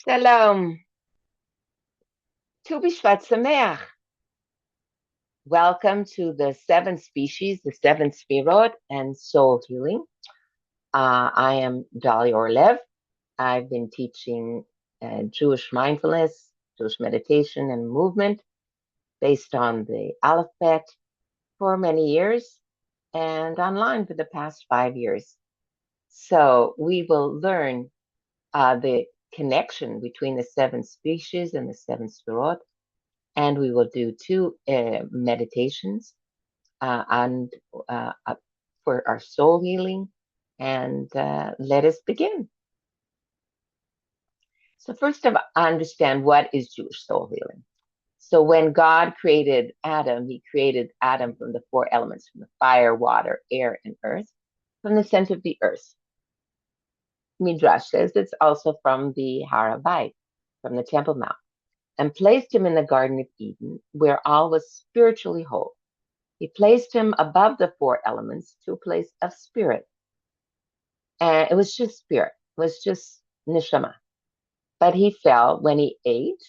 Shalom. Tu b'Shvat Sameach. Welcome to the seven species, the seven Sefirot, and soul healing. I am Dalia Orlev. I've been teaching Jewish mindfulness, Jewish meditation, and movement based on the alphabet for many years and online for the past 5 years. So we will learn the connection between the seven species and the seven Sefirot. And we will do two meditations and for our soul healing. And let us begin. So first of all, understand what is Jewish soul healing. So when God created Adam, he created Adam from the four elements, from the fire, water, air, and earth, from the center of the earth. Midrash says it's also from the Har HaBayit, from the Temple Mount, and placed him in the Garden of Eden, where all was spiritually whole. He placed him above the four elements to a place of spirit. And it was just spirit. It was just neshama. But he fell when he ate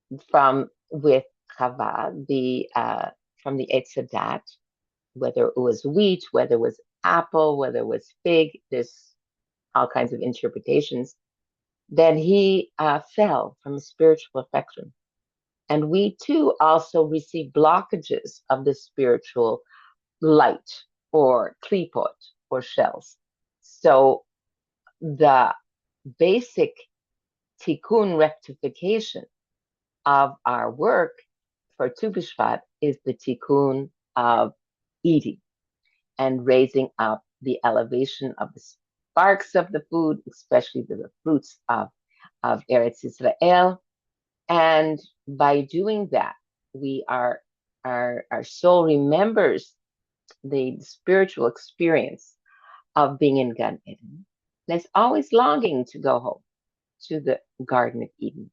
with Chava, from the Eitz Hadat, whether it was wheat, whether it was apple, whether it was fig, there's all kinds of interpretations. Then he fell from spiritual affection. And we too also receive blockages of the spiritual light or klipot or shells. So the basic tikkun rectification of our work for Tu B'Shvat is the tikkun of eating and raising up the elevation of the sparks of the food, especially the fruits of Eretz Israel. And by doing that, our soul remembers the spiritual experience of being in Gan Eden. There's always longing to go home to the Garden of Eden.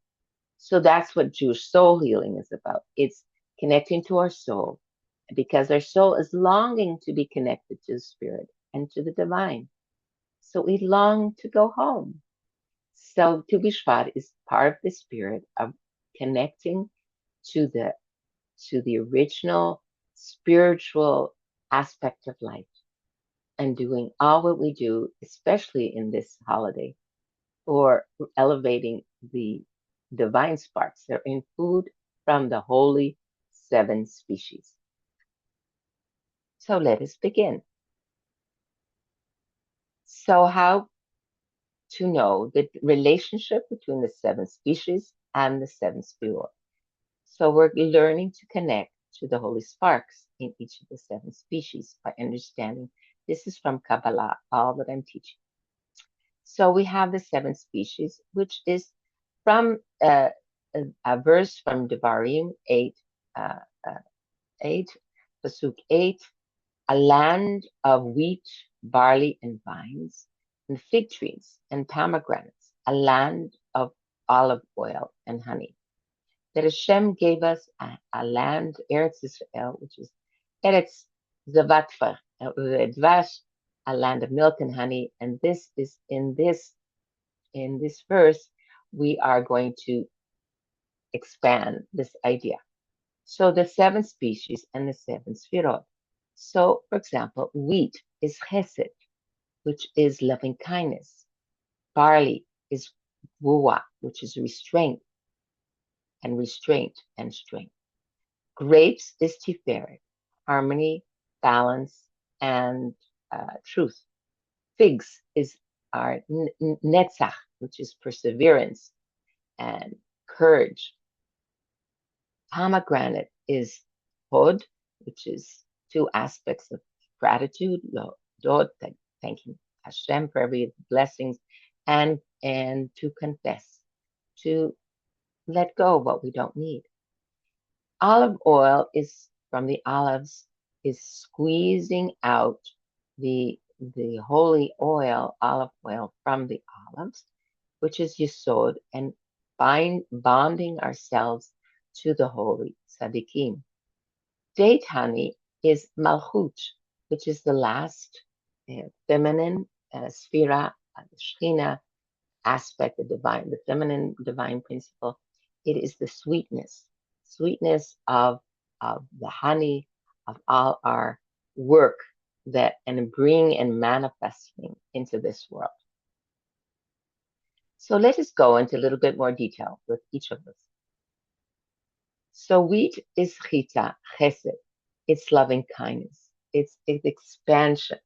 So that's what Jewish soul healing is about. It's connecting to our soul because our soul is longing to be connected to the spirit and to the divine. So we long to go home. So Tu B'Shvat is part of the spirit of connecting to the original spiritual aspect of life and doing all what we do, especially in this holiday, for elevating the divine sparks that are in food from the holy seven species. So let us begin. So how to know the relationship between the seven species and the seven Sefirot? So we're learning to connect to the holy sparks in each of the seven species by understanding this is from Kabbalah, all that I'm teaching. So we have the seven species, which is from a verse from Devarim 8, 8, Pasuk 8, a land of wheat, barley, and vines, and fig trees and pomegranates, a land of olive oil and honey. That Hashem gave us a land, Eretz Israel, which is Eretz Zavatva, Dvash, a land of milk and honey. And this is in this verse, we are going to expand this idea. So the seven species and the seven Sefirot. So, for example, wheat is chesed, which is loving kindness. Barley is ruah, which is restraint and strength. Grapes is tiferet, harmony, balance, and truth. Figs is our netzach, which is perseverance and courage. Pomegranate is hod, which is two aspects of gratitude, dod, thanking Hashem for every blessings, and to confess, to let go of what we don't need. Olive oil is from the olives, is squeezing out the holy oil, olive oil from the olives, which is yesod, and bonding ourselves to the holy tzaddikim. Date honey is malchut, which is the last feminine sefira, the shechina, aspect, the feminine divine principle. It is the sweetness of the honey of all our work that and bring and manifesting into this world. So let us go into a little bit more detail with each of us. So wheat is chita, chesed. It's loving kindness. It's expansion.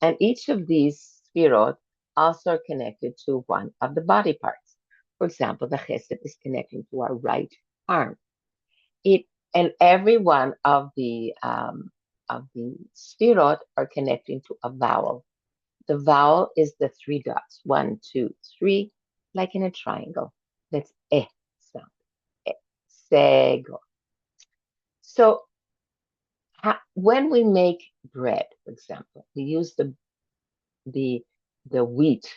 And each of these sefirot also are connected to one of the body parts. For example, the chesed is connecting to our right arm. It and every one of the sefirot are connecting to a vowel. The vowel is the three dots, 1, 2, 3, like in a triangle. That's sound. Sego. So when we make bread, for example, we use the wheat,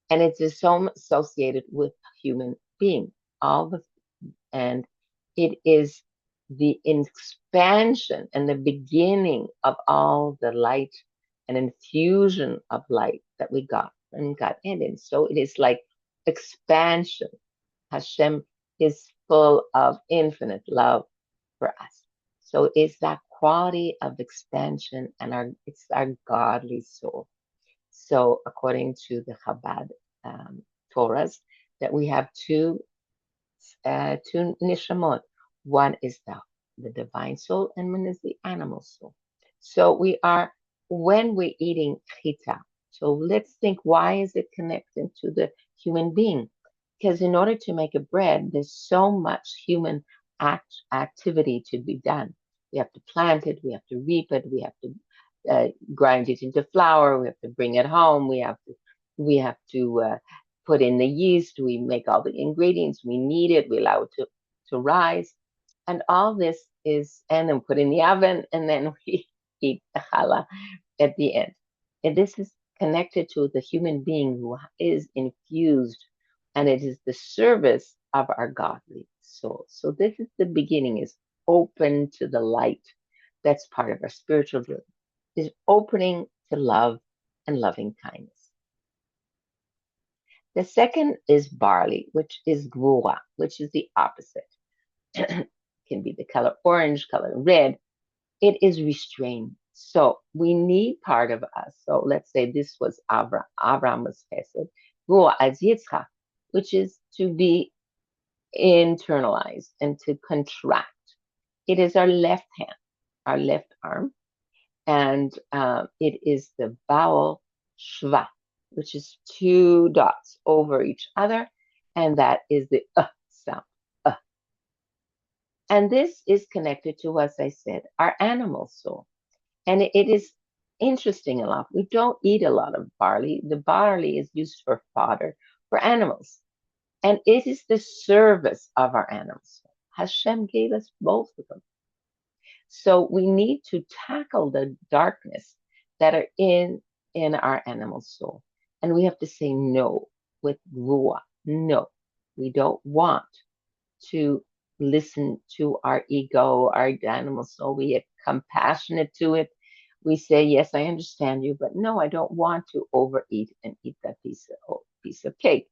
and it is so associated with human being. And it is the expansion and the beginning of all the light and infusion of light that we got and got in. So it is like expansion. Hashem is full of infinite love for us. So it's that quality of expansion, and it's our godly soul. So according to the Chabad Torahs, that we have two nishamot. One is the divine soul, and one is the animal soul. So when we're eating chita, so let's think, why is it connected to the human being? Because in order to make a bread, there's so much human activity to be done. We have to plant it, we have to reap it, we have to grind it into flour, we have to bring it home, we have to put in the yeast, we make all the ingredients, we knead it, we allow it to rise. And all this and then put in the oven, and then we eat the challah at the end. And this is connected to the human being who is infused, and it is the service of our godly soul. So this is the beginning, is open to the light. That's part of our spiritual journey, is opening to love and loving kindness. The second is barley, which is gvura, which is the opposite. Can be the color orange, color red. It is restrained. So we need part of us. So let's say this was Abraham. Abraham was Chesed. Gvura as Yitzchak, which is to be internalized and to contract. It is our left hand, our left arm, and it is the vowel shva, which is two dots over each other, and that is the sound. And this is connected to, as I said, our animal soul. And it is interesting enough, we don't eat a lot of barley. The barley is used for fodder for animals. And it is the service of our animals. Hashem gave us both of them. So we need to tackle the darkness that are in our animal soul. And we have to say no with ruah. No, we don't want to listen to our ego, our animal soul. We get compassionate to it. We say, yes, I understand you, but no, I don't want to overeat and eat that piece of cake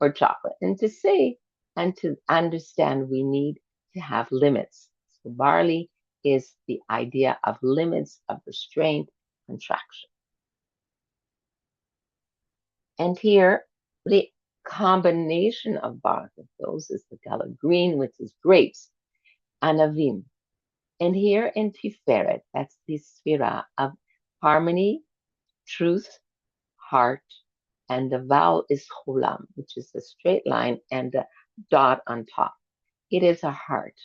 or chocolate. And to say and to understand, we need to have limits. So barley is the idea of limits, of restraint, contraction. And here, the combination of both of those is the color green, which is grapes, anavim. And here in Tiferet, that's the sefira of harmony, truth, heart, and the vowel is cholam, which is a straight line and a dot on top. It is a heart.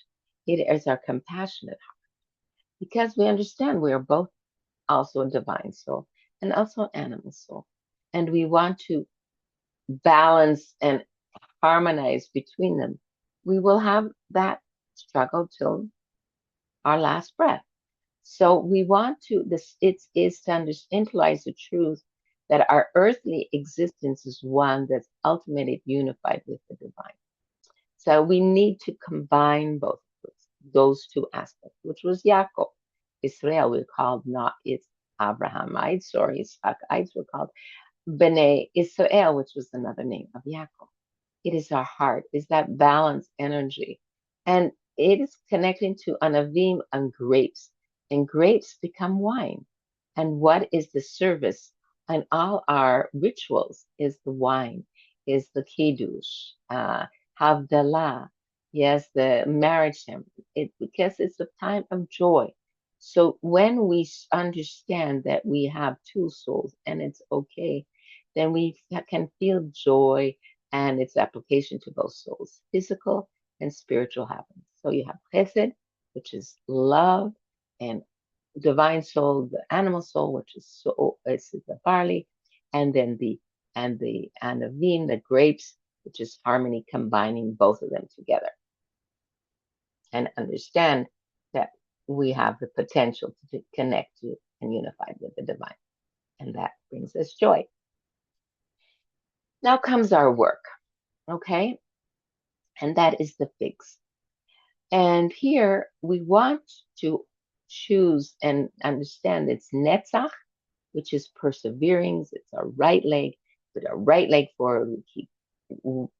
It is our compassionate heart. Because we understand we are both also a divine soul and also an animal soul. And we want to balance and harmonize between them. We will have that struggle till our last breath. So we want to, it is to internalize the truth that our earthly existence is one that's ultimately unified with the divine. So we need to combine both of those two aspects, which was Yaakov. Israel, we're called not, it's Abrahamites or Isaacites, we're called B'nai Israel, which was another name of Yaakov. It is our heart, is that balanced energy. And it is connecting to anavim and grapes. And grapes become wine. And what is the service? And all our rituals is the wine, is the kiddush, havdalah, yes, the marriage ceremony. Because it's a time of joy. So when we understand that we have two souls and it's okay, then we can feel joy and its application to both souls, physical and spiritual happens. So you have chesed, which is love, and divine soul, the animal soul, which is it's the barley, and then the anavim, the grapes, which is harmony, combining both of them together, and understand that we have the potential to connect to and unify with the divine, and that brings us joy. Now comes our work, okay, and that is the figs. And here we want to choose and understand it's netzach, which is persevering. It's our right leg, with our right leg forward. We keep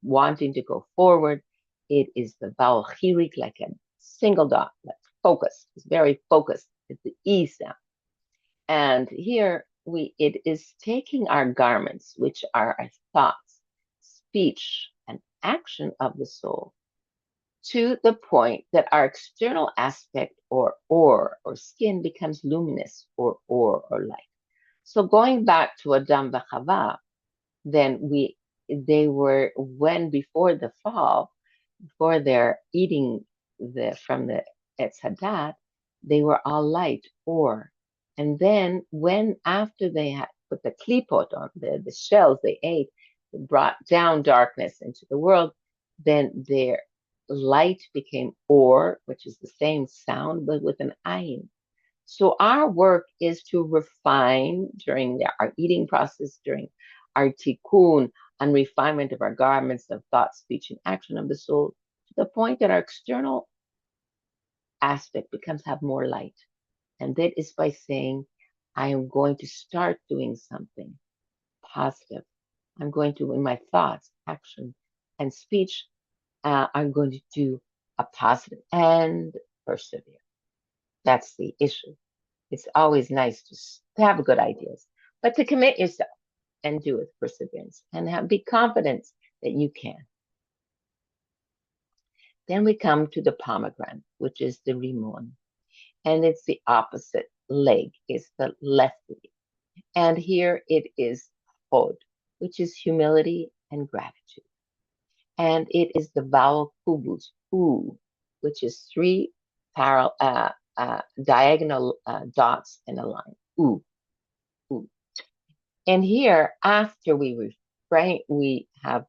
wanting to go forward. It is the vowel chirik, like a single dot, that's focused. It's very focused. It's the E sound. And here it is taking our garments, which are our thoughts, speech, and action of the soul, to the point that our external aspect or skin becomes luminous or light. So going back to Adam v'Chava, then they were, when before the fall, before they're eating from the Etz Hadat, they were all light or, and then when after they had put the klipot on the shells they ate, brought down darkness into the world, then their light became or, which is the same sound but with an ayin. So our work is to refine during our eating process, during our tikkun and refinement of our garments of thought, speech, and action of the soul, to the point that our external aspect becomes have more light. And that is by saying, I am going to start doing something positive. I'm going to, in my thoughts, action, and speech, I'm going to do a positive and persevere. That's the issue. It's always nice to have good ideas, but to commit yourself and do it with perseverance and be confident that you can. Then we come to the pomegranate, which is the rimon, and it's the opposite leg, it's the left leg. And here it is hod, which is humility and gratitude. And it is the vowel kubus, u, which is three diagonal dots in a line, u, u. And here, after we have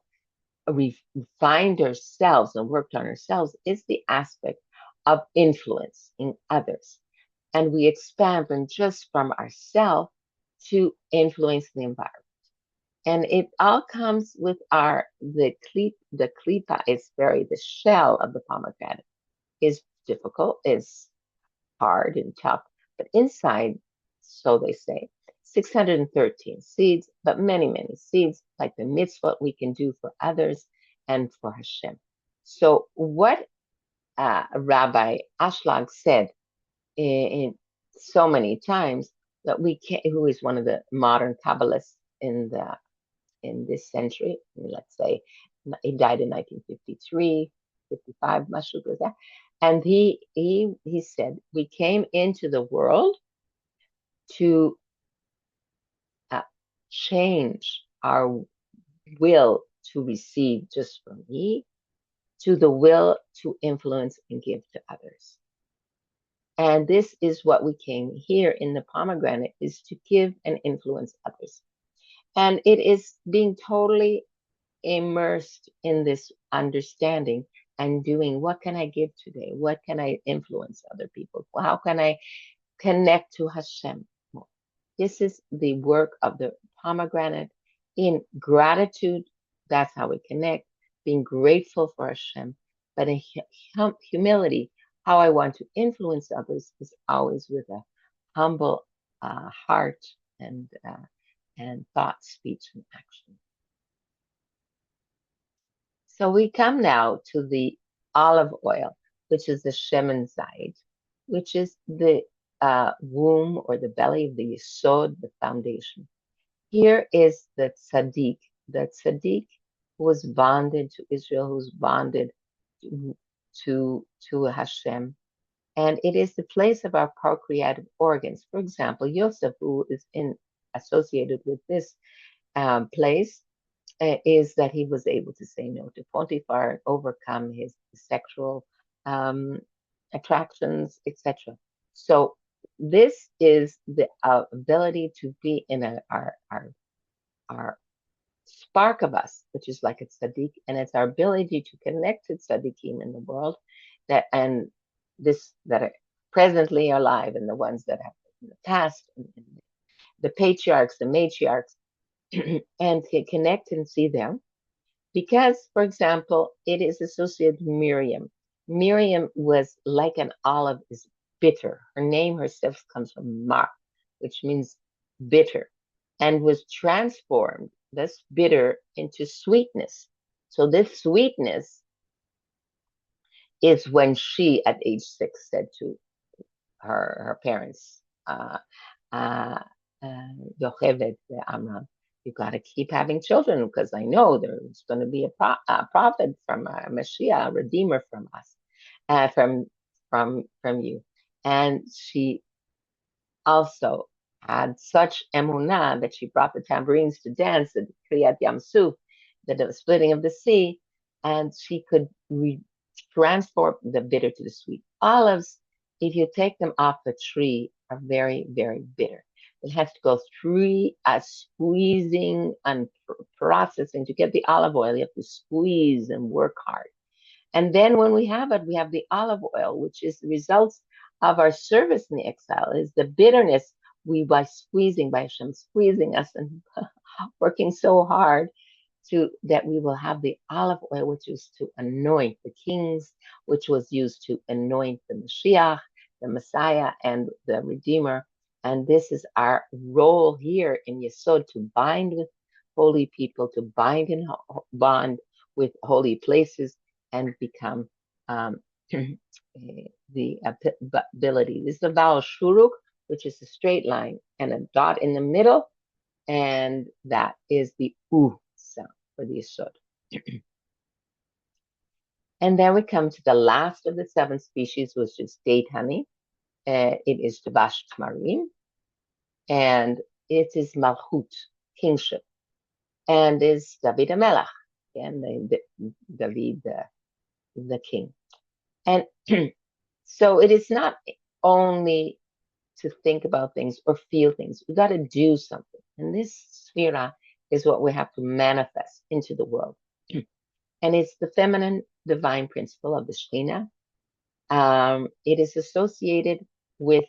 refined ourselves and worked on ourselves, is the aspect of influence in others. And we expand from just from ourselves to influence the environment. And it all comes with the klipa is the shell of the pomegranate is difficult, is hard and tough, but inside, so they say, 613 seeds, but many, many seeds, like the mitzvot we can do for others and for Hashem. So what Rabbi Ashlag said in so many times that we can't, who is one of the modern Kabbalists in this century, let's say, he died in 1953, 55, Mashuk was that. And he said, we came into the world to change our will to receive just from me to the will to influence and give to others. And this is what we came here in the pomegranate, is to give and influence others. And it is being totally immersed in this understanding and doing, what can I give today? What can I influence other people? How can I connect to Hashem more? This is the work of the pomegranate. In gratitude, that's how we connect, being grateful for Hashem. But in humility, how I want to influence others is always with a humble heart and and thought, speech, and action. So we come now to the olive oil, which is the shemen zayit, which is the womb or the belly of the yesod, the foundation. Here is the tzaddik. The tzaddik who was bonded to Israel, who was bonded to Hashem. And it is the place of our procreative organs. For example, Yosef, who is associated with this place, is that he was able to say no to Potiphar and overcome his sexual attractions, etc. So this is the ability to be in our spark of us, which is like a tzaddik, and it's our ability to connect to tzaddikim in the world that are presently alive and the ones that have in the past, and the patriarchs, the matriarchs, and to connect and see them. Because, for example, it is associated with Miriam. Miriam was like an olive, is bitter. Her name herself comes from Mar, which means bitter, and was transformed, this bitter, into sweetness. So this sweetness is when she, at age 6, said to her parents, Yocheved Amram, you got to keep having children because I know there's going to be a prophet from a Mashiach, a redeemer from us, from you. And she also had such emunah that she brought the tambourines to dance at Kriyat Yam Suf, the splitting of the sea, and she could transform the bitter to the sweet. Olives, if you take them off the tree, are very, very bitter. It has to go through a squeezing and processing to get the olive oil. You have to squeeze and work hard. And then when we have it, we have the olive oil, which is the results of our service in the exile, is the bitterness by Hashem squeezing us and working so hard that we will have the olive oil, which is to anoint the kings, which was used to anoint the Mashiach, the Messiah, and the Redeemer. And this is our role here in Yesod, to bind with holy people, to bond with holy places, and become the ability. This is the vowel shuruk, which is a straight line and a dot in the middle, and that is the u sound for the yesod. And then we come to the last of the 7 species, which is date honey. It is Devash Tamarim, and it is Malchut, kingship, and is David HaMelech, and David, the king. And so it is not only to think about things or feel things. We got to do something. And this sefira is what we have to manifest into the world. And it's the feminine divine principle of the Shekhinah. It is associated with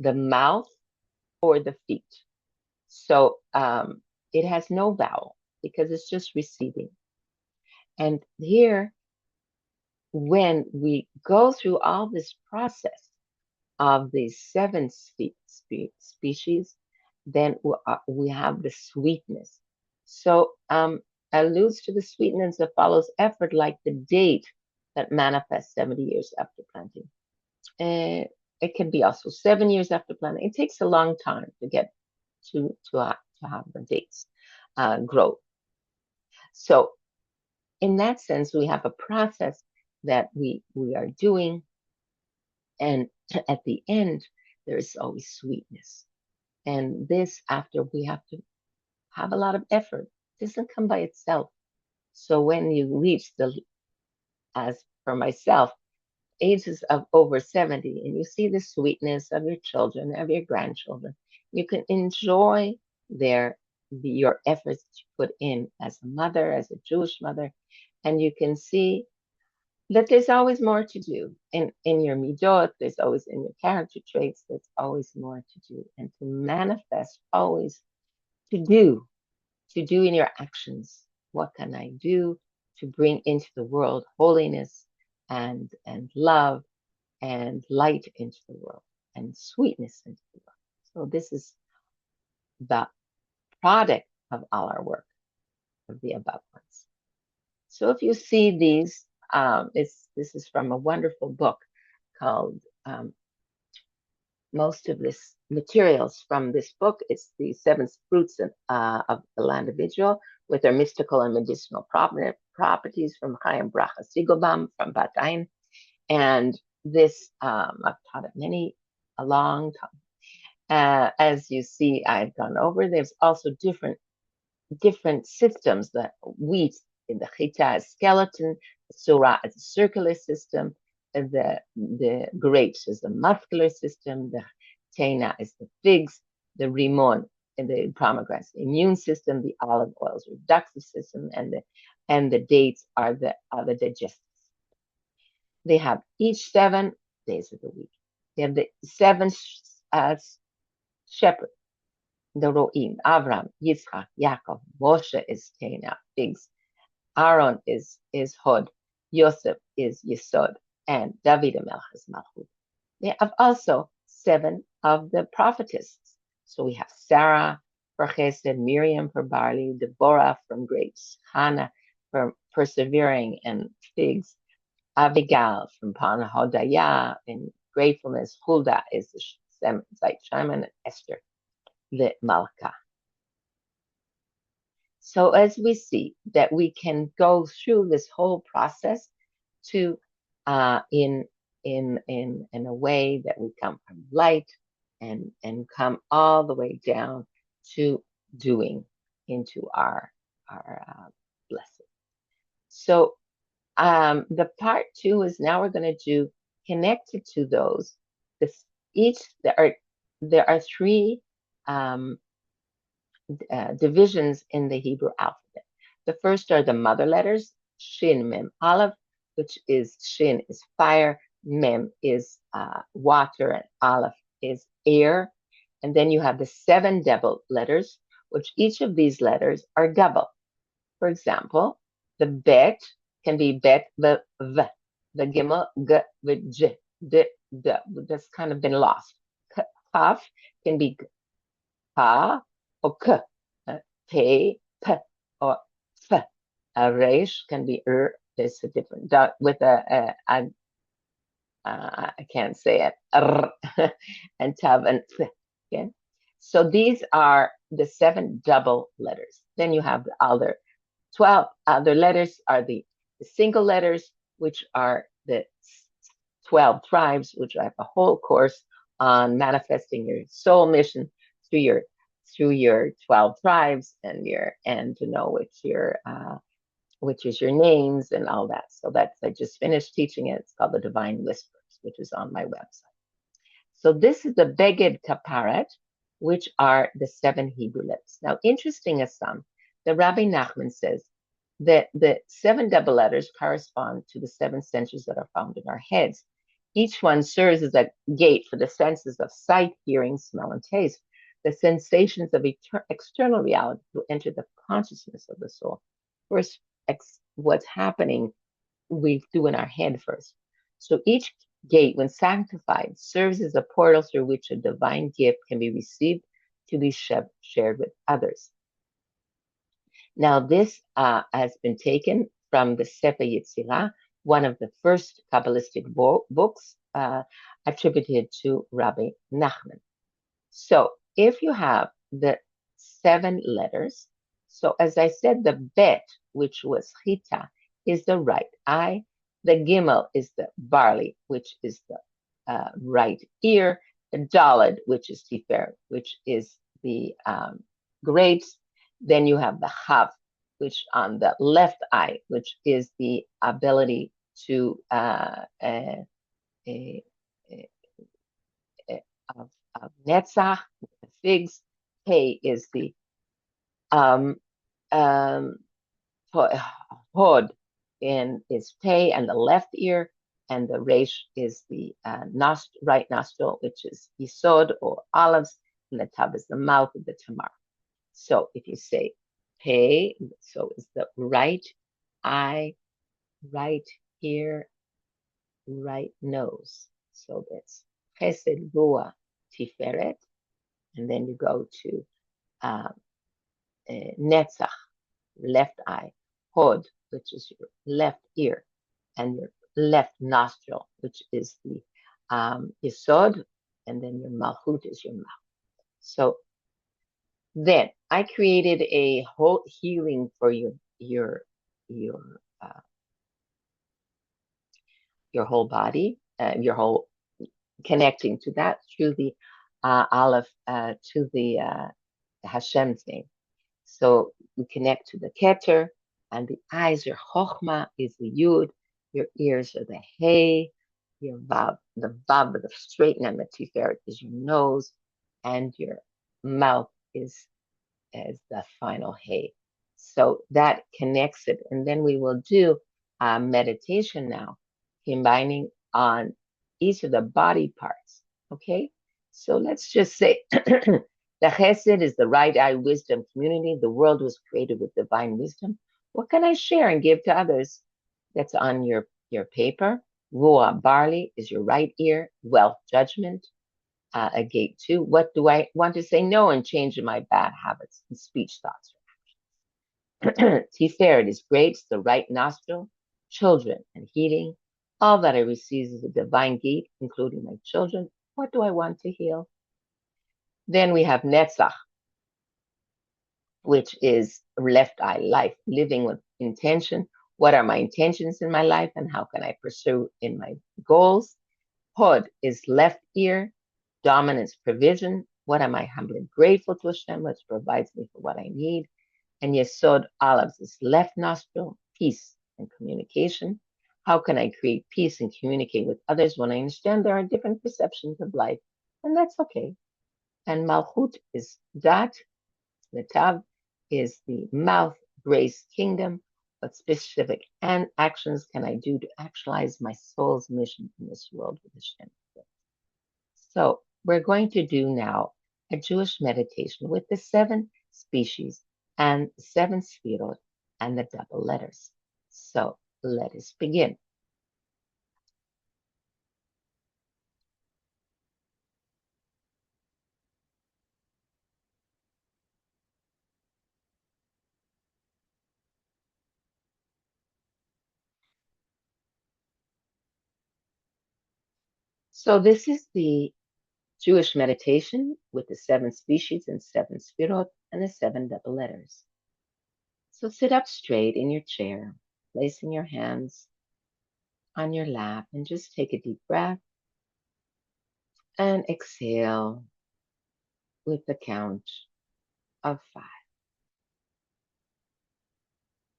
the mouth or the feet. So it has no vowel because it's just receiving. And here, when we go through all this process of these 7 species, then we have the sweetness. So alludes to the sweetness that follows effort, like the date that manifests 70 years after planting. It can be also 7 years after planting. It takes a long time to get to have the dates grow. So in that sense, we have a process that we are doing, and at the end, there is always sweetness. And this, after we have to have a lot of effort, it doesn't come by itself. So when you reach as for myself, ages of over 70, and you see the sweetness of your children, of your grandchildren, you can enjoy your efforts that you put in as a mother, as a Jewish mother, and you can see that there's always more to do in your midot. There's always in your character traits. There's always more to do, and to manifest always to do in your actions. What can I do to bring into the world holiness and love and light into the world and sweetness into the world? So this is the product of all our work of the above ones. So if you see these, this is from a wonderful book called most of this materials from this book. It's the seven fruits of the land of Israel with their mystical and medicinal properties from Chaim Bracha Sigelbaum from Bat Ayin. And this, I've taught it a long time. As you see, I've gone over, there's also different systems. The wheat in the chita is skeleton, the surah is a circular system, the grapes is the muscular system, the tena is the figs, the rimon and the pomegranates, the immune system, the olive oil is the reductive system, and the dates are the digestive. They have each 7 days of the week. They have the 7 shepherds, the Roim, Avram, Yitzchak, Yaakov, Moshe is Tena, figs, Aaron is Hod, Yosef is Yesod, and David Melch is Malchut. They have also 7 of the prophetesses. So we have Sarah for Chesed, Miriam for barley, Deborah from grapes, Hannah for persevering and figs, Abigail from Pan Hodaya in gratefulness, Huldah is the Zait Shimon, and Esther the Malka. So as we see that we can go through this whole process to in a way that we come from light and come all the way down to doing into our blessing. So the part 2 is now we're going to do connected to those. There are 3 divisions in the Hebrew alphabet. The first are the mother letters, Shin, Mem, Aleph, which is Shin is fire, Mem is water, and Aleph is air. And then you have the 7 double letters, which each of these letters are double. For example, the bet can be bet, the v, the gimel, g, the j, d, d. That's kind of been lost. Kaf can be pa or k, pe, p, or f. A resh can be there's a different dot with I can't say it, and tav and f. Okay, so these are the 7 double letters. Then you have the other 12 other letters are the single letters, which are the 12 tribes, which I have a whole course on manifesting your soul mission through your 12 tribes and to know which is your names and all that. So I just finished teaching it. It's called the Divine Whispers, which is on my website. So this is the Beged Kaparet, which are the 7 Hebrew letters. Now, interesting as the Rabbi Nachman says that the 7 double letters correspond to the 7 senses that are found in our heads. Each one serves as a gate for the senses of sight, hearing, smell, and taste. The sensations of external reality to enter the consciousness of the soul. First, what's happening, we do in our head first. So each gate, when sanctified, serves as a portal through which a divine gift can be received to be shared with others. Now, this has been taken from the Sefer Yetzirah, one of the first Kabbalistic books attributed to Rabbi Nachman. So, if you have the 7 letters, so as I said, the bet, which was chita, is the right eye. The gimel is the barley, which is the right ear. The daled, which is tifer, which is the grapes. Then you have the chav, which on the left eye, which is the ability to of netzach, the figs. Pei is the hod in is pei and the left ear, and the resh is the right nostril, which is yisod or olives, and the tab is the mouth of the tamar. So if you say pei, so is the right eye, right ear, right nose. So that's chesed, gua, tiferet, and then you go to Netzach, left eye, Hod, which is your left ear, and your left nostril, which is the Yesod, and then your Malchut is your mouth. So then I created a whole healing for your uh, your whole body, your whole connecting to that through the Aleph, to the Hashem's name. So we connect to the Keter, and the eyes, your Chochma is the Yud, your ears are the Hey, your Vav, the Vav, the straight and the Tiferet is your nose, and your mouth is as the final Hey. So that connects it. And then we will do meditation now, combining on each of the body parts. Okay? So let's just say the Chesed is the right eye wisdom community. The world was created with divine wisdom. What can I share and give to others? That's on your paper. Ruah, barley, is your right ear. Wealth, judgment. A gate 2. What do I want to say no and change in my bad habits and speech thoughts? Tiferet is grapes, the right nostril, children and healing. All that I receive is a divine gate, including my children. What do I want to heal? Then we have Netzach, which is left eye life, living with intention. What are my intentions in my life and how can I pursue in my goals? Hod is left ear, dominance, provision. What am I humbly grateful to Hashem, which provides me for what I need? And Yesod Olives is left nostril, peace and communication. How can I create peace and communicate with others when I understand there are different perceptions of life? And that's okay. And Malchut is Dat, the Tav is the mouth, grace, kingdom. What specific and actions can I do to actualize my soul's mission in this world with Hashem? So we're going to do now a Jewish meditation with the 7 species and 7 sefirot and the double letters. So let us begin. So this is the Jewish meditation with the 7 species and 7 sefirot and the 7 double letters. So sit up straight in your chair, placing your hands on your lap, and just take a deep breath and exhale with the count of 5.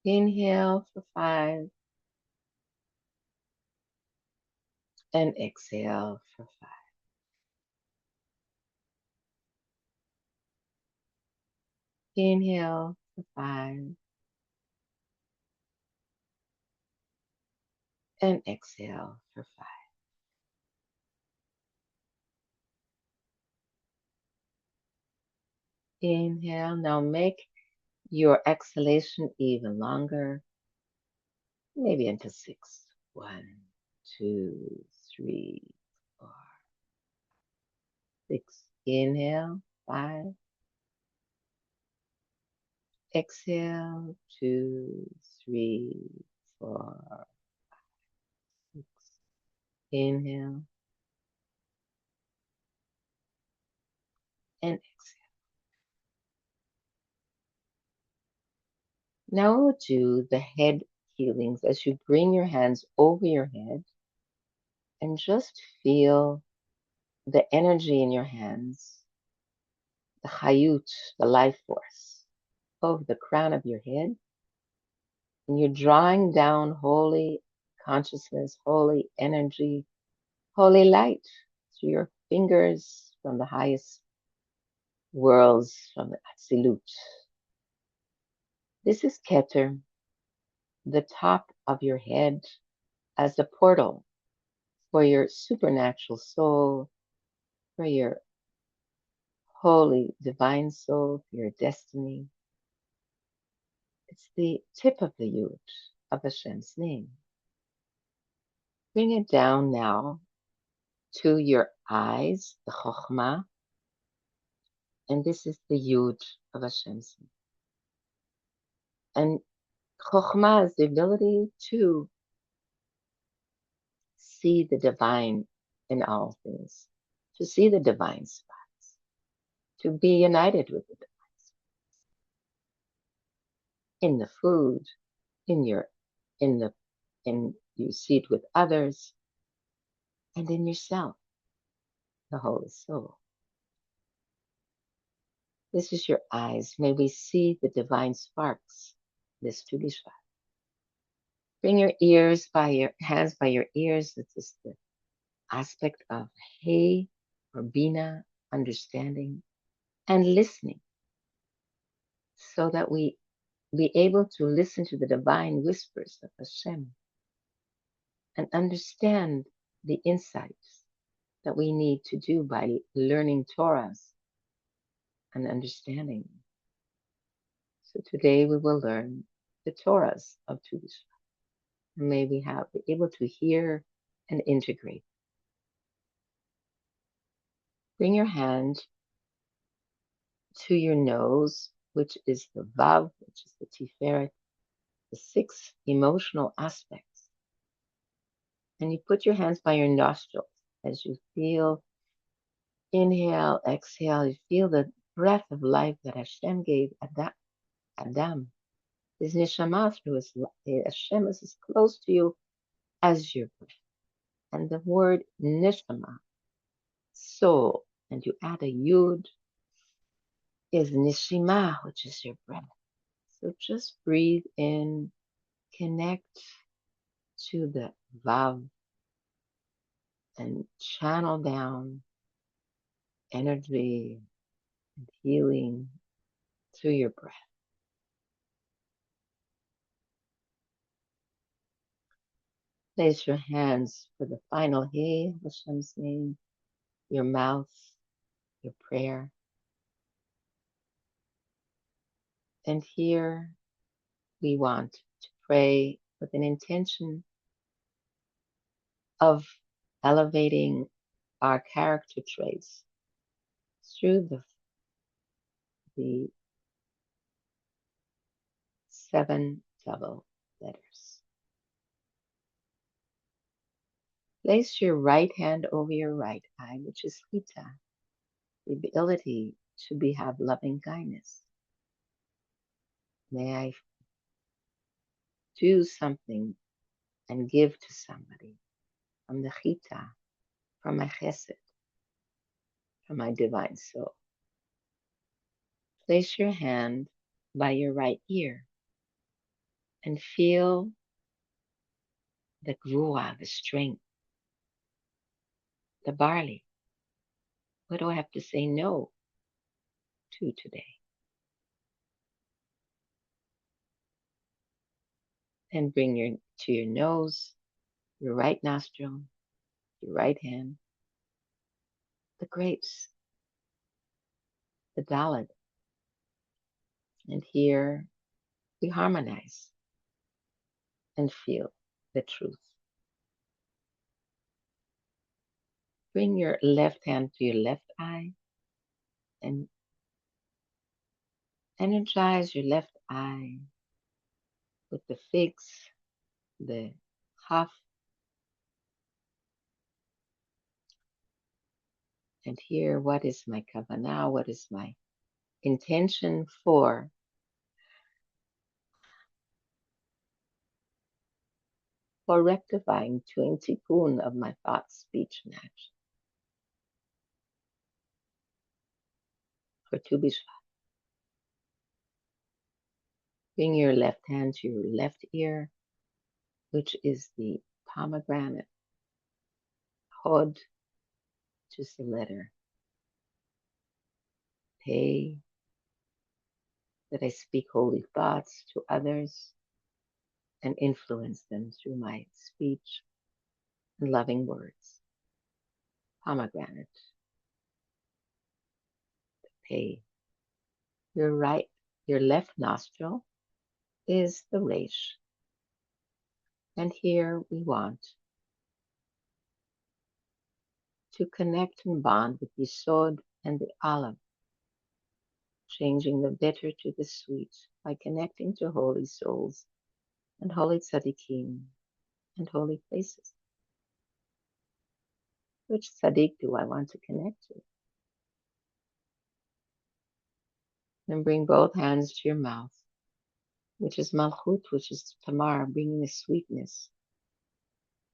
Inhale for 5 and exhale for 5. Inhale for 5 and exhale for 5. Inhale. Now make your exhalation even longer, maybe into 6. 1, 2, 3, 4, 6. Inhale, 5. Exhale, 2, 3, 4, 6. Inhale and exhale. Now we'll do the head healings as you bring your hands over your head and just feel the energy in your hands, the chayut, the life force, over the crown of your head. And you're drawing down holy consciousness, holy energy, holy light through your fingers from the highest worlds, from the Atzilut. This is Keter, the top of your head, as the portal for your supernatural soul, for your holy divine soul, for your destiny. It's the tip of the Yud of Hashem's name. Bring it down now to your eyes, the Chokhmah, and this is the Yud of Hashem's name. And chokhmah is the ability to see the divine in all things, to see the divine spots, to be united with the divine in the food, in your, in the, in you see it with others, and in yourself, the Holy Soul. This is your eyes. May we see the divine sparks. This Tu B'Shvat. Bring your ears by your hands by your ears. This is the aspect of Hey or Bina, understanding and listening, so that we be able to listen to the divine whispers of Hashem and understand the insights that we need to do by learning Torahs and understanding. So today we will learn the Torahs of Tu B'Shvat. And may we be able to hear and integrate. Bring your hand to your nose, which is the vav, which is the tiferet, the 6 emotional aspects. And you put your hands by your nostrils as you feel, inhale, exhale, you feel the breath of life that Hashem gave Adam. His neshama through his life. Hashem is as close to you as your breath. And the word neshama, soul, and you add a yud, is nishima, which is your breath. So just breathe in, connect to the vav, and channel down energy and healing through your breath. Place your hands for the final Hey, Hashem's name, your mouth, your prayer. And here we want to pray with an intention of elevating our character traits through the 7 double letters. Place your right hand over your right eye, which is Hita, the ability to have loving kindness. May I do something and give to somebody from the Chita, from my Chesed, from my divine soul. Place your hand by your right ear and feel the Gvura, the strength, the barley. What do I have to say no to today? Then bring to your nose, your right nostril, your right hand, the grapes, the Dalit. And here we harmonize and feel the truth. Bring your left hand to your left eye and energize your left eye with the figs, the chaf, and here what is my kavanah, what is my intention for rectifying, doing tikkun of my thoughts, speech, and action. For Tu B'Shvat. Bring your left hand to your left ear, which is the pomegranate. Hod, which is the letter Pei, that I speak holy thoughts to others and influence them through my speech and loving words. Pomegranate, Pei. Your left nostril is the Resh. And here we want to connect and bond with the Yesod and the Aleph, changing the bitter to the sweet by connecting to holy souls and holy tzaddikim and holy places. Which tzaddik do I want to connect to? And bring both hands to your mouth, which is malchut, which is tamar, bringing the sweetness.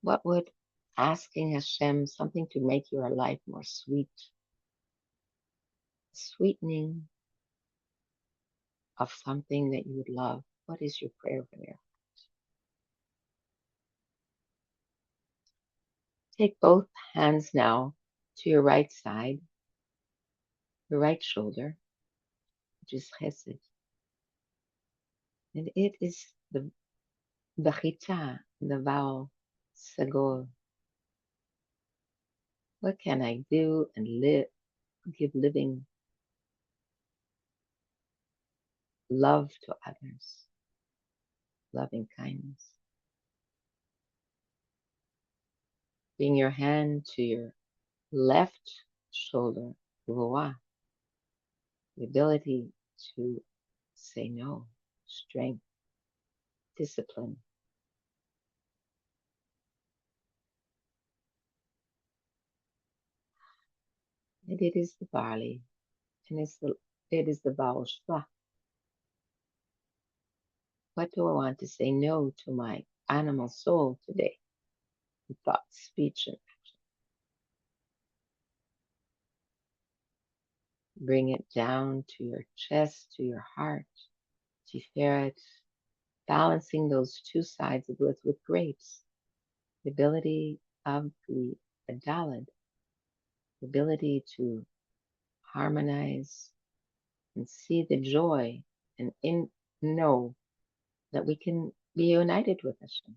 What would asking Hashem something to make your life more sweet, sweetening of something that you would love? What is your prayer from your heart? Take both hands now to your right side, your right shoulder, which is chesed. And it is the bechita, the vowel, sagor. What can I do and give living love to others, loving kindness? Bring your hand to your left shoulder, ruah, the ability to say no, strength, discipline. And it is the barley, and it is the vowel shva. What do I want to say no to my animal soul today? Thought, speech, and action. Bring it down to your chest, to your heart, Sefirot, balancing those two sides of it with grapes. The ability of the Dalia, the ability to harmonize and see the joy and know that we can be united with Hashem.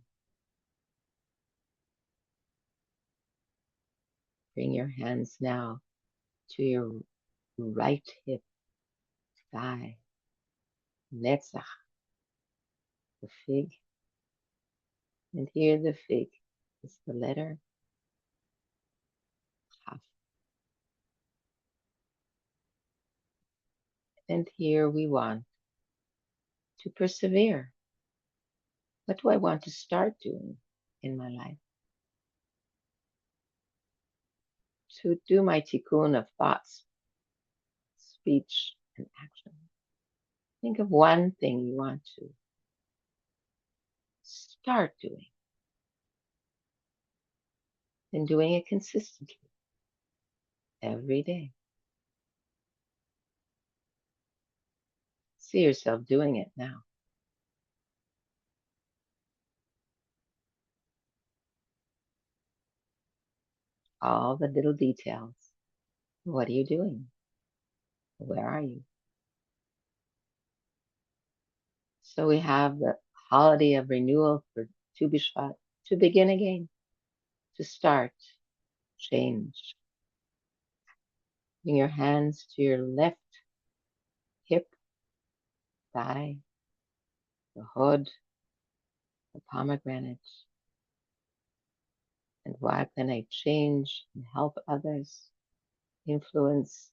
Bring your hands now to your right hip, thigh, netzach, the fig. And here the fig is the letter Chaf. And here we want to persevere. What do I want to start doing in my life? To do my tikkun of thoughts, speech, and action. Think of one thing you want to start doing and doing it consistently every day. See yourself doing it now. All the little details. What are you doing? Where are you? So we have the holiday of renewal for Tu B'Shvat, to begin again, to start, change. Bring your hands to your left hip, thigh, the hood, the pomegranate. And what can I change and help others, influence?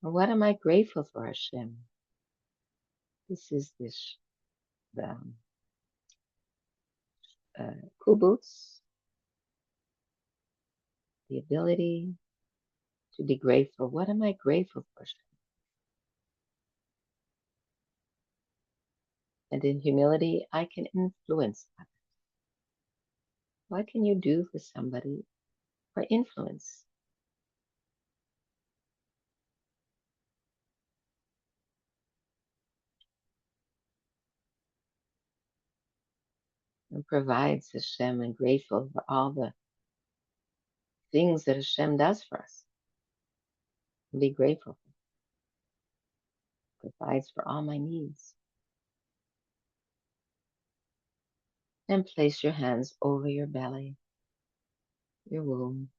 And what am I grateful for, Hashem? This is the kibbutz, the ability to be grateful. What am I grateful for, Hashem? And in humility, I can influence others. What can you do for somebody for influence? And provides Hashem, and grateful for all the things that Hashem does for us. And be grateful for. Provides for all my needs. And place your hands over your belly, your womb.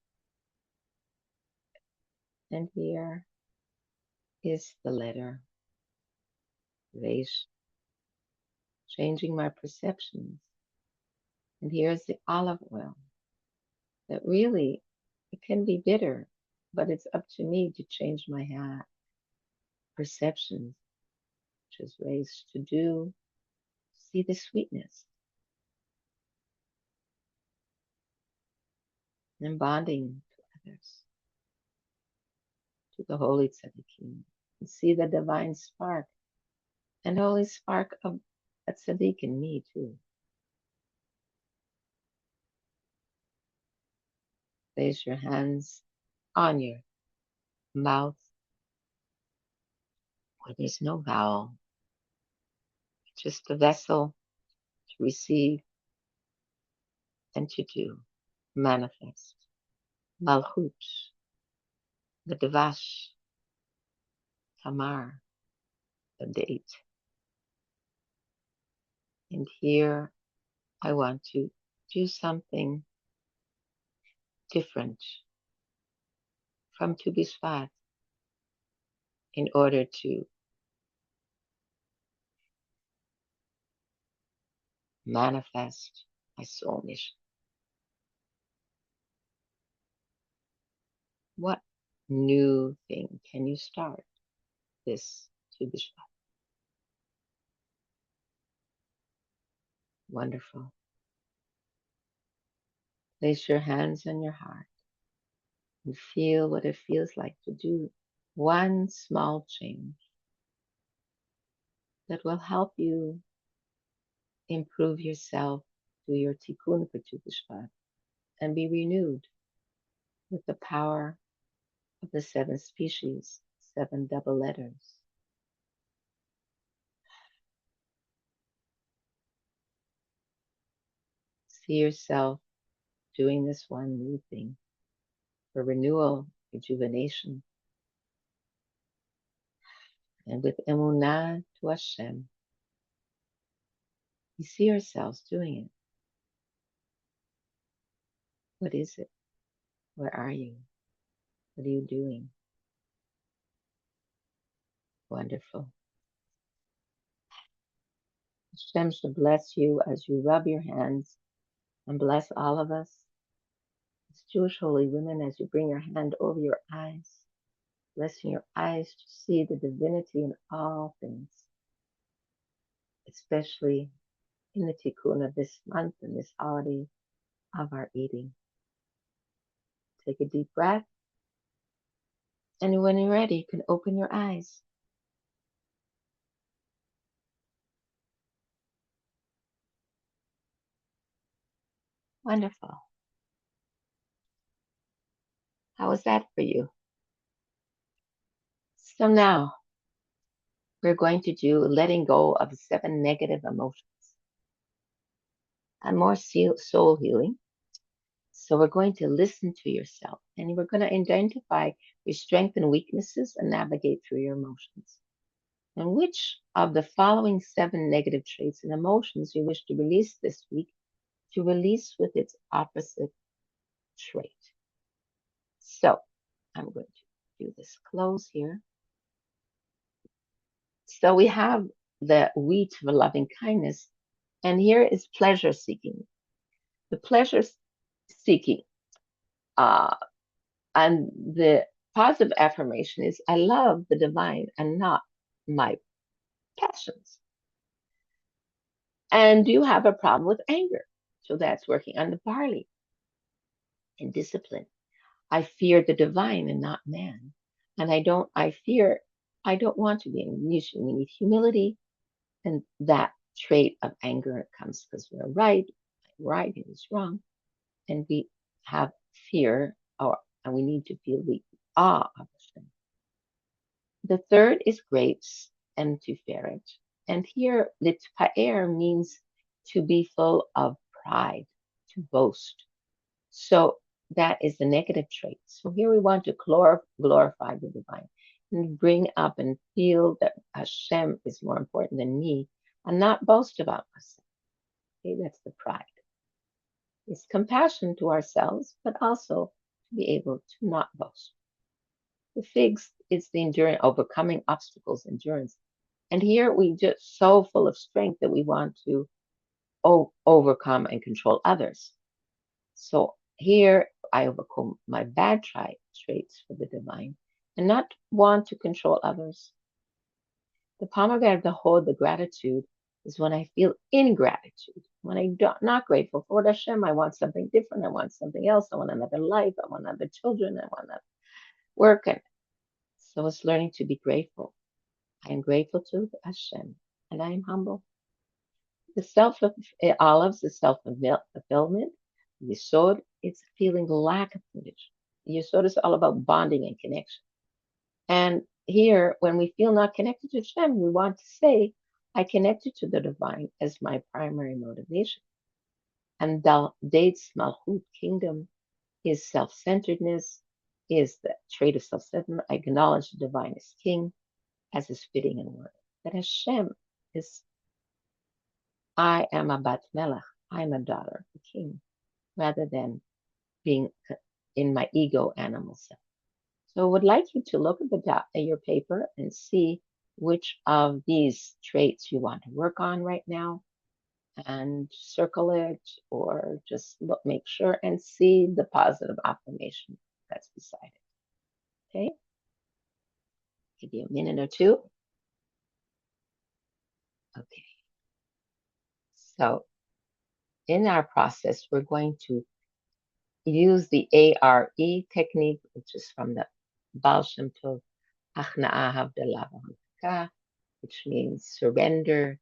And here is the letter Resh, changing my perceptions. And here's the olive oil that really, it can be bitter, but it's up to me to change my perceptions, which is raised to do, see the sweetness and bonding to others, to the holy tzaddikim, and see the divine spark and holy spark of a tzaddik in me too. Place your hands on your mouth where there's no vowel, just a vessel to receive and to do, manifest. Malchut, the Devash, Tamar, the date. And here I want to do something different from Tu B'Shvat in order to manifest my soul mission. What new thing can you start this Tu B'Shvat? Wonderful. Place your hands on your heart and feel what it feels like to do one small change that will help you improve yourself, do your tikkun for Tu B'Shvat, and be renewed with the power of the 7 species, 7 double letters. See yourself doing this one new thing for renewal, rejuvenation, and with emunah to Hashem. You see yourselves doing it. What is it? Where are you? What are you doing? Wonderful. Hashem should bless you as you rub your hands and bless all of us as Jewish holy women as you bring your hand over your eyes, blessing your eyes to see the divinity in all things, especially in the tikkun of this month and this holiday of our eating. Take a deep breath, and when you're ready, you can open your eyes. Wonderful. How was that for you? So now we're going to do letting go of 7 negative emotions and more soul healing. So we're going to listen to yourself and we're going to identify your strengths and weaknesses and navigate through your emotions. And which of the following 7 negative traits and emotions you wish to release this week to release with its opposite trait. So I'm going to do this close here. So we have the wheat for loving kindness, and here is pleasure seeking. The pleasure seeking, and the positive affirmation is, I love the divine and not my passions. And do you have a problem with anger? So that's working on the barley. And discipline. I fear the divine and not man. And I don't want to be in illusion. We need humility. And that trait of anger comes because we're right it is wrong. And we have fear, and we need to feel the awe of Hashem. The third is grapes and tiferet. And here, litpaer means to be full of pride, to boast. So that is the negative trait. So here we want to glorify the divine and bring up and feel that Hashem is more important than me and not boast about myself. Okay, that's the pride. It's compassion to ourselves, but also to be able to not boast. The figs is the endurance, overcoming obstacles, endurance. And here we just so full of strength that we want to overcome and control others. So here I overcome my bad traits for the divine and not want to control others The pomegranate, the hold, the gratitude is when I feel ingratitude. When I'm not grateful for what Hashem, I want something different. I want something else. I want another life. I want other children. I want another work. And so it's learning to be grateful. I am grateful to Hashem and I am humble. The olives, the self fulfillment. Yesod, it's feeling lack of connection. Yesod is all about bonding and connection. And here, when we feel not connected to Hashem, we want to say, I connected to the divine as my primary motivation. And Date's Malchut kingdom is self-centeredness, is the trait of self-centeredness. I acknowledge the divine as king, as is fitting and worthy. That Hashem is, I am a Bat Melech, I am a daughter of the king, rather than being in my ego animal self. So I would like you to look at your paper and see which of these traits you want to work on right now and circle it or just make sure and see the positive affirmation that's beside it. Okay? Give you a minute or two. Okay. So in our process, we're going to use the ARE technique, which is from the Baal Shem Tov, Achna'ah Havdalah V'Hamtika, which means surrender,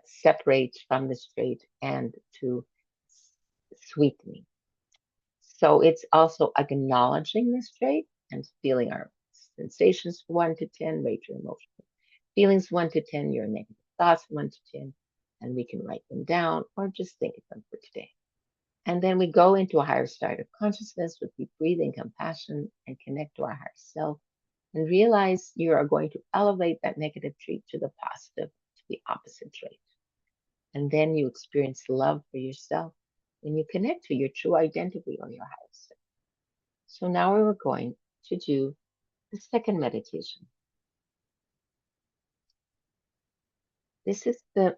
separate from the straight, and to sweetening. So it's also acknowledging the straight and feeling our sensations 1 to 10, rate your emotion. Feelings 1 to 10, your negative thoughts 1 to 10, and we can write them down or just think of them for today. And then we go into a higher state of consciousness with deep breathing, compassion, and connect to our higher self. And realize you are going to elevate that negative trait to the positive, to the opposite trait. And then you experience love for yourself when you connect to your true identity or your higher self. So now we're going to do the second meditation. This is the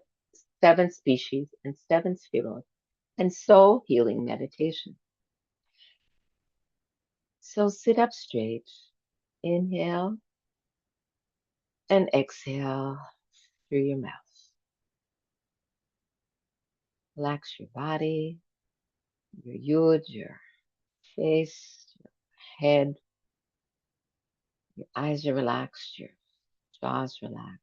seventh species and seventh Sefirot and soul healing meditation. So sit up straight, inhale and exhale through your mouth. Relax your body, your yud, your face, your head. Your eyes are relaxed, your jaw's relaxed.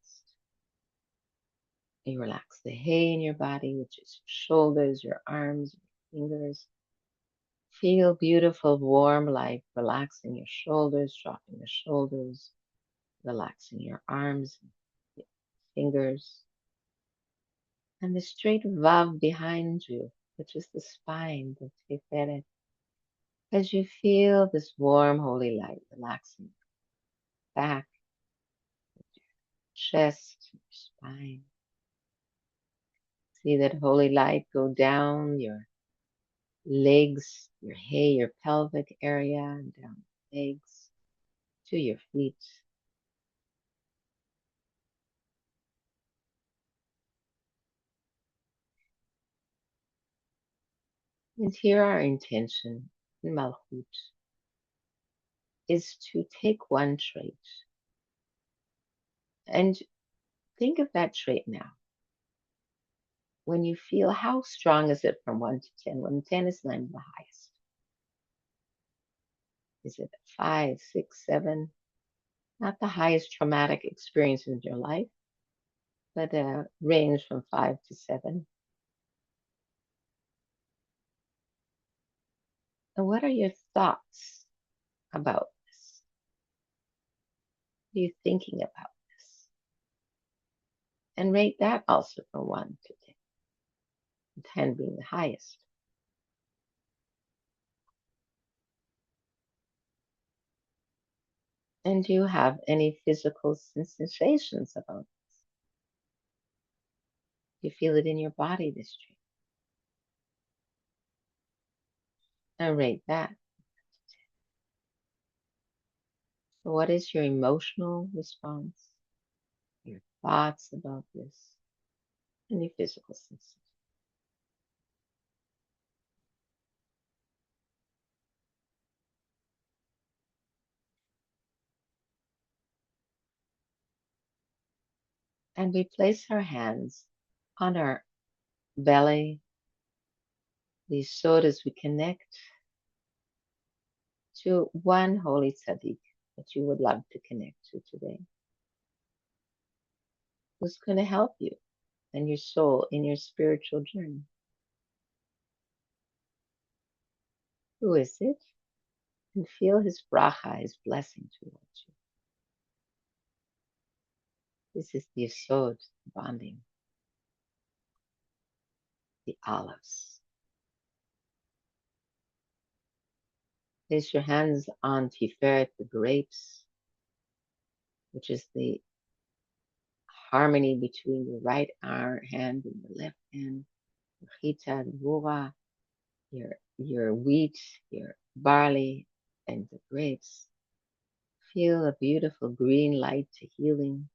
You relax the hay in your body, which is your shoulders, your arms, your fingers. Feel beautiful, warm light relaxing your shoulders, dropping the shoulders, relaxing your arms, your fingers. And the straight vav behind you, which is the spine, the tiferet. As you feel this warm, holy light relaxing your back, your chest, your spine. See that holy light go down your legs, your hay, your pelvic area, and down the legs to your feet. And here our intention in Malchut is to take one trait and think of that trait now. When you feel, how strong is it from 1 to 10? When 10 is not the highest. Is it 5, 6, 7? Not the highest traumatic experience in your life, but a range from 5 to 7. And what are your thoughts about this? What are you thinking about this? And rate that also from 1 to 10, 10 being the highest. And do you have any physical sensations about this? Do you feel it in your body, this dream? And rate that. So what is your emotional response? Your thoughts about this? And your physical sensations? And we place our hands on our belly, these sodas, we connect to one holy tzaddik that you would love to connect to today, who's going to help you and your soul in your spiritual journey. Who is it? And feel his bracha, his blessing towards you. This is the yesod, bonding, the olives. Place your hands on tiferet, the grapes, which is the harmony between your right hand and your left hand. Chita, the vura, your wheat, your barley, and the grapes. Feel a beautiful green light to healing.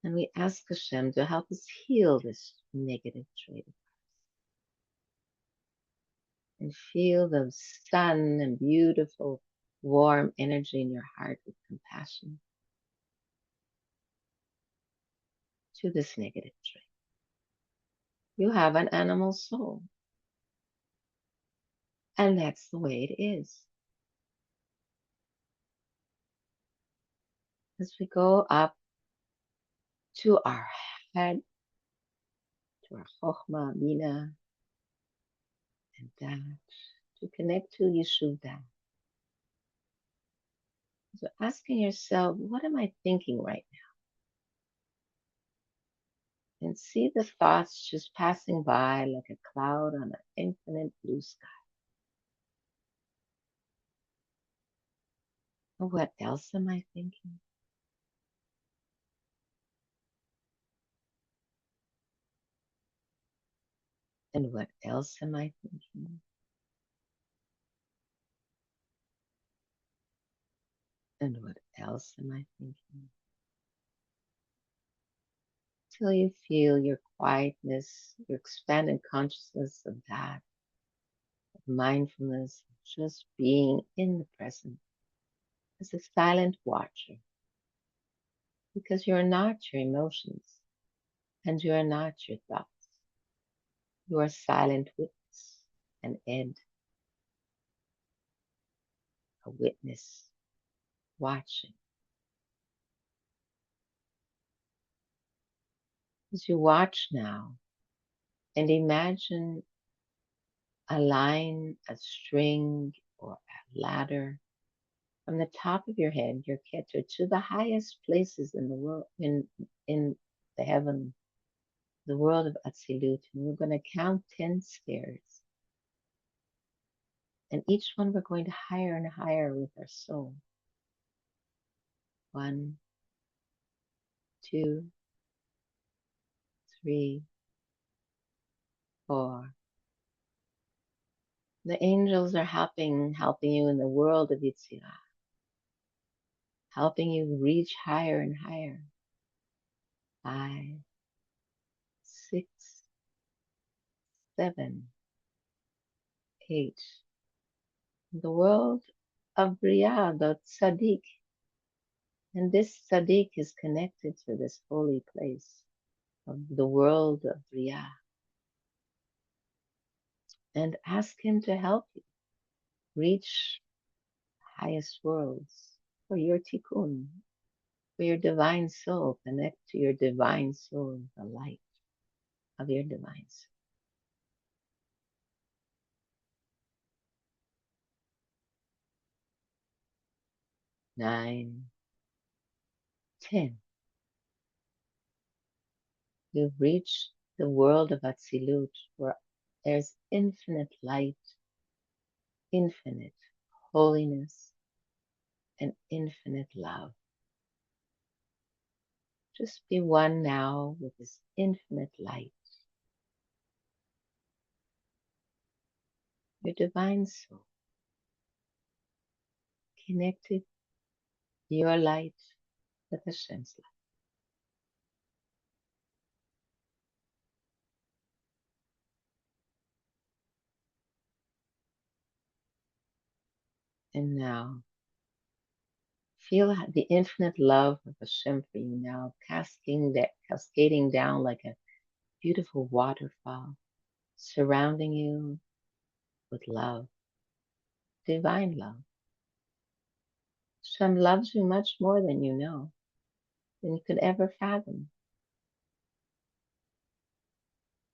And we ask Hashem to help us heal this negative trait. And feel the sun and beautiful, warm energy in your heart with compassion to this negative trait. You have an animal soul. And that's the way it is. As we go up to our head, to our chokhmah, bina, and dat, to connect to Yeshuv dat. So asking yourself, what am I thinking right now? And see the thoughts just passing by like a cloud on an infinite blue sky. And what else am I thinking? And what else am I thinking? And what else am I thinking? Till you feel your quietness, your expanded consciousness of that, of mindfulness, just being in the present as a silent watcher. Because you're not your emotions and you are not your thoughts. You are silent witness, an ed, a witness, watching. As you watch now and imagine a line, a string, or a ladder from the top of your head, your keter, to the highest places in the world, in the heaven, the world of Atzilut. And we're going to count 10 stairs. And each one we're going to higher and higher with our soul. 1, 2, 3, 4. The angels are helping you in the world of Yitzhak, helping you reach higher and higher. 5, 6, 7, 8. The world of Briah, the Tzaddik. And this Tzaddik is connected to this holy place of the world of Briah. And ask him to help you reach highest worlds for your tikkun, for your divine soul. Connect to your divine soul, the light of your divine soul. 9, 10. You've reached the world of Atzilut, where there's infinite light, infinite holiness, and infinite love. Just be one now with this infinite light, your divine soul, connected your light with Hashem's light. And now Feel the infinite love of Hashem for you now, cascading down like a beautiful waterfall, surrounding you with love, divine love. Hashem loves you much more than you know, than you could ever fathom.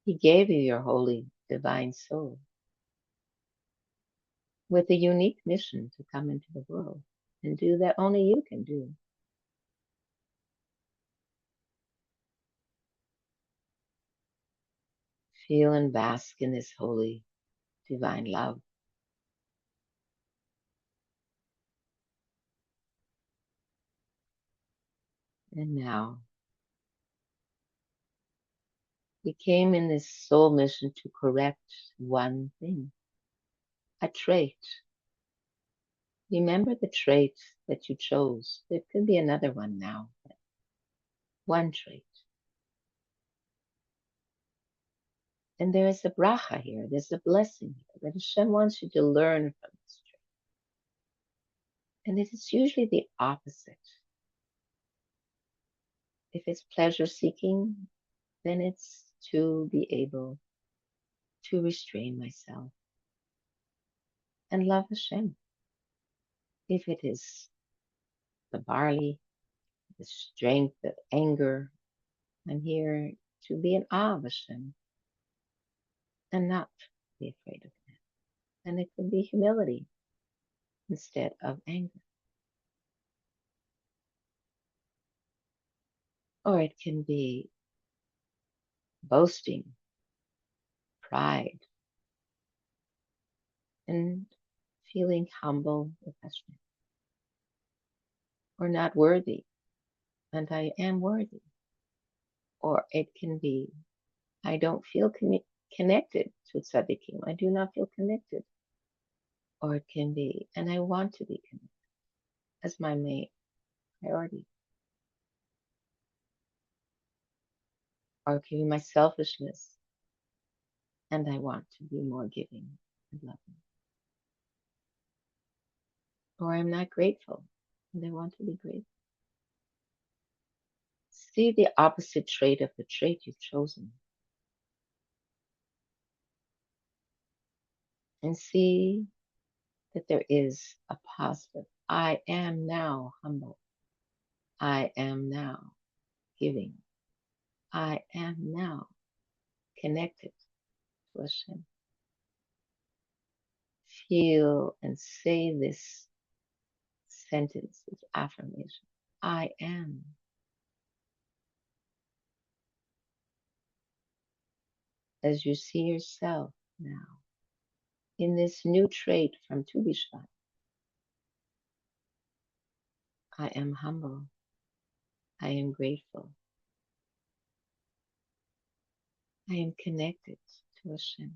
He gave you your holy, divine soul with a unique mission to come into the world and do that only you can do. Feel and bask in this holy, divine love. And now, we came in this soul mission to correct one thing, a trait. Remember the trait that you chose. There could be another one now. One trait. And there is a bracha here. There's a blessing here that Hashem wants you to learn from this trait. And it is usually the opposite. If it's pleasure seeking, then it's to be able to restrain myself and love Hashem. If it is the barley, the strength, the anger, I'm here to be in awe of Hashem and not be afraid of Him. And it can be humility instead of anger. Or it can be boasting, pride, and feeling humble with Hashem. Or not worthy, and I am worthy. Or it can be, I don't feel connected to tzaddikim. I do not feel connected. Or it can be, and I want to be connected as my main priority. Or it can be my selfishness, and I want to be more giving and loving. Or I'm not grateful, and I want to be grateful. See the opposite trait of the trait you've chosen. And see that there is a positive. I am now humble. I am now giving. I am now connected to Hashem. Feel and say this sentence, this affirmation. I am. As you see yourself now in this new trait from Tu B'Shvat. I am humble. I am grateful. I am connected to Hashem.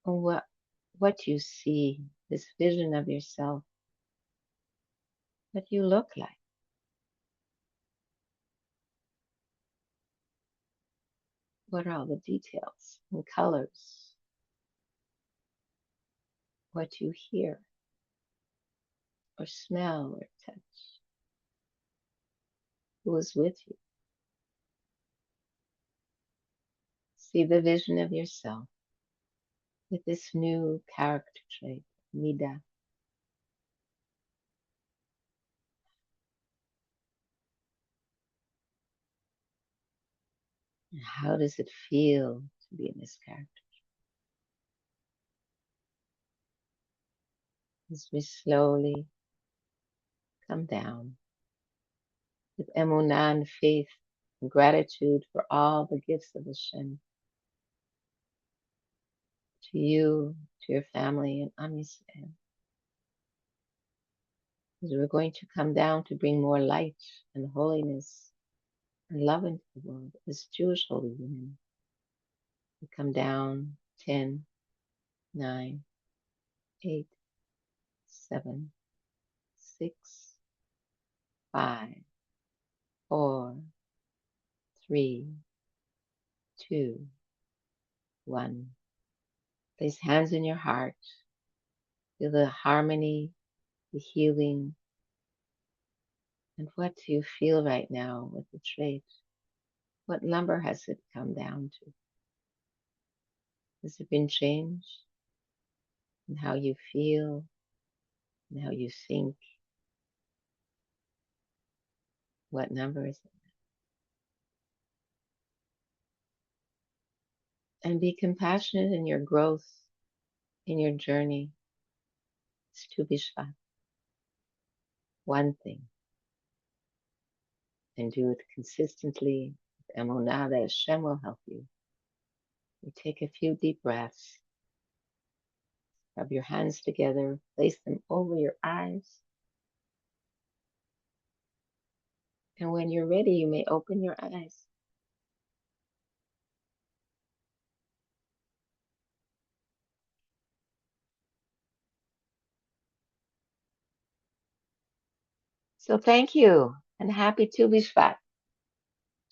Or what you see, this vision of yourself, what you look like. What are all the details and colors? What you hear or smell or touch? Who is with you? See the vision of yourself with this new character trait, Midah. And how does it feel to be in this character? As we slowly come down with emunah and faith and gratitude for all the gifts of Hashem to you, to your family, and Am Yisrael. As we're going to come down to bring more light and holiness and love into the world as Jewish holy women. We come down 10, 9, 8, 7, 6, 5, 4, 3, 2, 1. Place hands in your heart. Feel the harmony the healing. And what do you feel right now with the trait? What number has it come down to? Has it been changed in how you feel and how you think? What number is it? And be compassionate in your growth, in your journey. It's Tu B'Shvat. One thing. And do it consistently. Emunah that Hashem will help you. You take a few deep breaths. Rub your hands together. Place them over your eyes. And when you're ready, you may open your eyes. So thank you and happy Tu B'Shvat.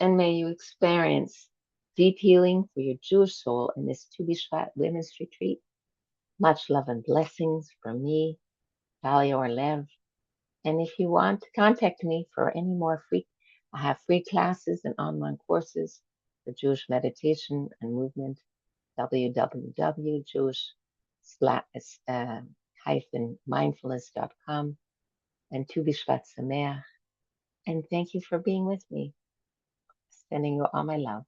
And may you experience deep healing for your Jewish soul in this Tu B'Shvat Women's Retreat. Much love and blessings from me, Dalia Orlev. And if you want to contact me for any more I have free classes and online courses for Jewish meditation and movement, www.jewish-mindfulness.com and Tu B'Shvat Sameach. And thank you for being with me. Sending you all my love.